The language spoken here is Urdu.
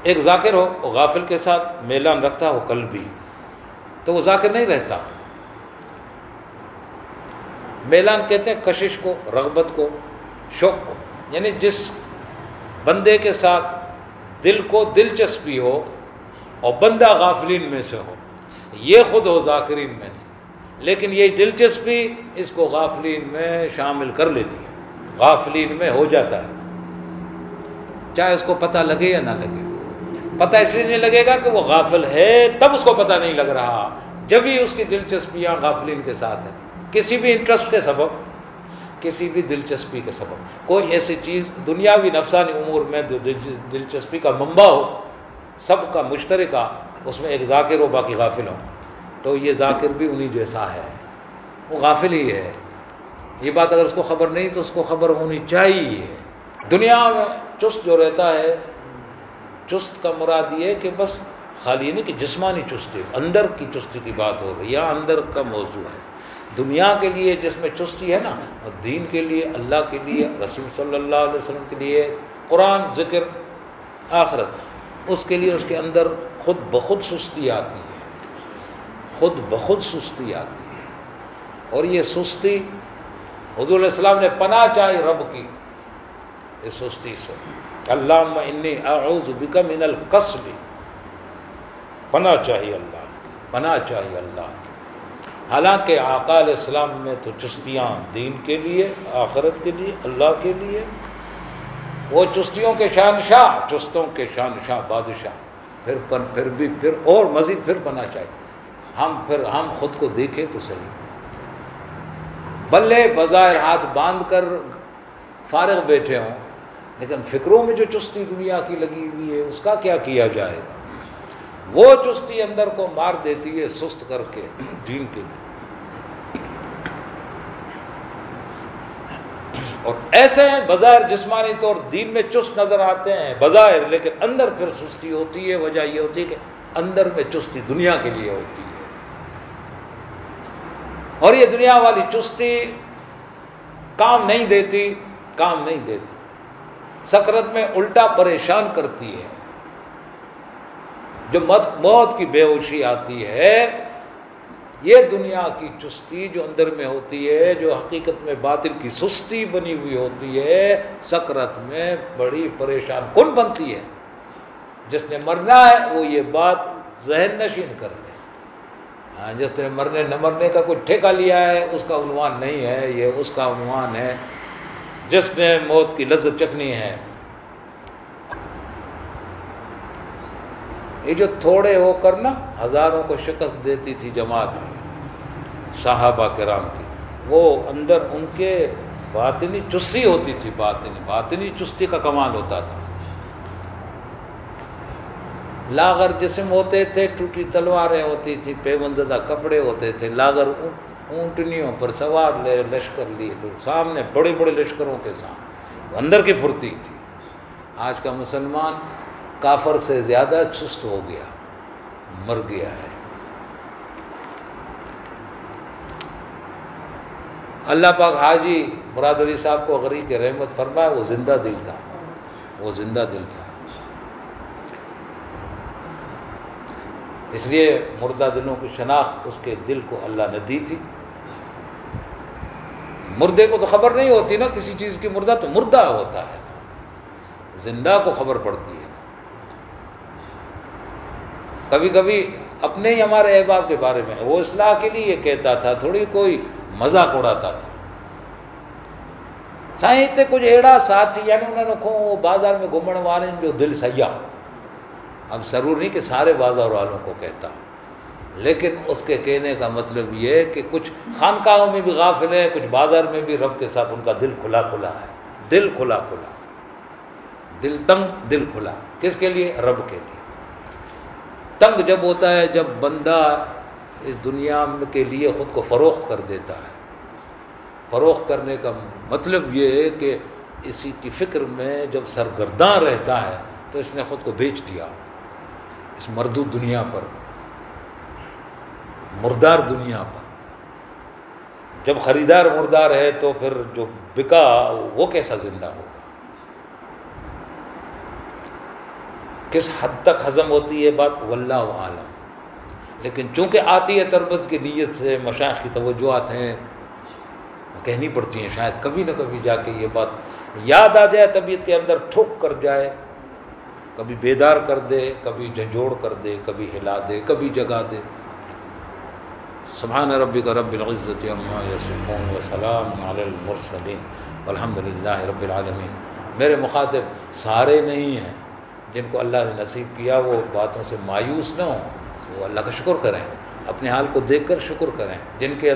ایک ذاکر ہو وہ غافل کے ساتھ میلان رکھتا ہو قلبی، تو وہ ذاکر نہیں رہتا۔ میلان کہتے ہیں کشش کو، رغبت کو، شوق کو، یعنی جس بندے کے ساتھ دل کو دلچسپی ہو اور بندہ غافلین میں سے ہو، یہ خود ہو ذاکرین میں سے، لیکن یہ دلچسپی اس کو غافلین میں شامل کر لیتی ہے، غافلین میں ہو جاتا ہے، چاہے اس کو پتہ لگے یا نہ لگے۔ پتہ اس لیے نہیں لگے گا کہ وہ غافل ہے، تب اس کو پتہ نہیں لگ رہا، جب ہی اس کی دلچسپیاں غافلین کے ساتھ ہیں، کسی بھی انٹرسٹ کے سبب، کسی بھی دلچسپی کے سبب، کوئی ایسی چیز دنیاوی نفسانی امور میں دلچسپی کا منبع ہو، سب کا مشترکہ، اس میں ایک ذاکر ہو باقی غافل ہوں، تو یہ ذاکر بھی انہی جیسا ہے، وہ غافل ہی ہے۔ یہ بات اگر اس کو خبر نہیں تو اس کو خبر ہونی چاہیے۔ دنیا میں چست جو رہتا ہے، چست کا مراد یہ ہے کہ بس خالی نہیں کہ جسمانی چستی، اندر کی چستی کی بات ہو رہی ہے، یہاں اندر کا موضوع ہے۔ دنیا کے لیے جس میں چستی ہے نا، اور دین کے لیے، اللہ کے لیے، رسول صلی اللہ علیہ وسلم کے لیے، قرآن، ذکر، آخرت، اس کے لیے اس کے اندر خود بخود سستی آتی ہے، خود بخود سستی آتی ہے، اور یہ سستی حضور علیہ السلام نے پناہ چاہی رب کی اس سستی سے، اللہم انی اعوذ بک من الکسل، پناہ چاہیے اللہ، پناہ چاہیے اللہ۔ حالانکہ آقا علیہ السلام میں تو چستیاں دین کے لیے، آخرت کے لیے، اللہ کے لیے، وہ چستیوں کے شہنشاہ، چستوں کے شہنشاہ، بادشاہ، پھر اور مزید پھر بنا چاہیے۔ ہم خود کو دیکھیں تو صحیح، بلے بظاہر ہاتھ باندھ کر فارغ بیٹھے ہوں، لیکن فکروں میں جو چستی دنیا کی لگی ہوئی ہے اس کا کیا کیا جائے گا؟ وہ چستی اندر کو مار دیتی ہے سست کر کے دین کے لیے۔ اور ایسے ہیں بظاہر جسمانی طور دین میں چست نظر آتے ہیں بظاہر، لیکن اندر پھر سستی ہوتی ہے۔ وجہ یہ ہوتی ہے کہ اندر میں چستی دنیا کے لیے ہوتی ہے، اور یہ دنیا والی چستی کام نہیں دیتی، کام نہیں دیتی، سکرت میں الٹا پریشان کرتی ہے۔ جو موت کی بے ہوشی آتی ہے، یہ دنیا کی چستی جو اندر میں ہوتی ہے، جو حقیقت میں باطل کی سستی بنی ہوئی ہوتی ہے، سکرت میں بڑی پریشان کن بنتی ہے۔ جس نے مرنا ہے وہ یہ بات ذہن نشین کر لے، جس نے مرنے نہ مرنے کا کوئی ٹھیکہ لیا ہے اس کا عنوان نہیں ہے، یہ اس کا عنوان ہے جس نے موت کی لذت چکھنی ہے۔ یہ جو تھوڑے ہو کر نا ہزاروں کو شکست دیتی تھی جماعت صحابہ کرام کی، وہ اندر ان کے باطنی چستی ہوتی تھی، باطنی چستی کا کمال ہوتا تھا۔ لاغر جسم ہوتے تھے، ٹوٹی تلواریں ہوتی تھی، پیوند زدہ کپڑے ہوتے تھے، لاغر اونٹنیوں پر سوار لشکر لیے سامنے، بڑے بڑے لشکروں کے سامنے، اندر کی پھرتی تھی۔ آج کا مسلمان کافر سے زیادہ چست ہو گیا، مر گیا ہے۔ اللہ پاک حاجی مراد علی صاحب کو غریق رحمت فرمائے، وہ زندہ دل تھا، وہ زندہ دل تھا۔ اس لیے مردہ دلوں کی شناخت اس کے دل کو اللہ نے دی تھی۔ مردے کو تو خبر نہیں ہوتی نا کسی چیز کی، مردہ تو مردہ ہوتا ہے، زندہ کو خبر پڑتی ہے۔ کبھی کبھی اپنے ہی ہمارے احباب کے بارے میں وہ اصلاح کے لیے یہ کہتا تھا، تھوڑی کوئی مذاق اڑاتا تھا۔ سائیں تے کچھ ایڑا ساتھی یعنی انہوں نے کہو بازار میں گھومن والے جو دل سیاح، اب ضرور نہیں کہ سارے بازار والوں کو کہتا، لیکن اس کے کہنے کا مطلب یہ ہے کہ کچھ خانقاہوں میں بھی غافل ہے، کچھ بازار میں بھی رب کے ساتھ ان کا دل کھلا کھلا ہے، دل کھلا کھلا، دل تنگ، دل کھلا، کس کے لیے؟ رب کے لیے۔ تنگ جب ہوتا ہے جب بندہ اس دنیا کے لیے خود کو فروخت کر دیتا ہے۔ فروخت کرنے کا مطلب یہ ہے کہ اسی کی فکر میں جب سرگرداں رہتا ہے تو اس نے خود کو بیچ دیا اس مردود دنیا پر، مردار دنیا پر۔ جب خریدار مردار ہے تو پھر جو بکا وہ کیسا زندہ ہوگا؟ کس حد تک ہضم ہوتی ہے بات واللہ عالم، لیکن چونکہ آتی ہے تربت کی نیت سے، مشائخ کی توجہات ہیں، کہنی پڑتی ہیں، شاید کبھی نہ کبھی جا کے یہ بات یاد آ جائے، طبیعت کے اندر ٹھوک کر جائے، کبھی بیدار کر دے، کبھی جھنجھوڑ کر دے، کبھی ہلا دے، کبھی جگا دے۔ سبحان ربک رب العزت عما یصفون وسلام علی المرسلین والحمد للہ رب العالمین۔ میرے مخاطب سارے نہیں ہیں، جن کو اللہ نے نصیب کیا وہ باتوں سے مایوس نہ ہوں، وہ اللہ کا شکر کریں، اپنے حال کو دیکھ کر شکر کریں، جن کے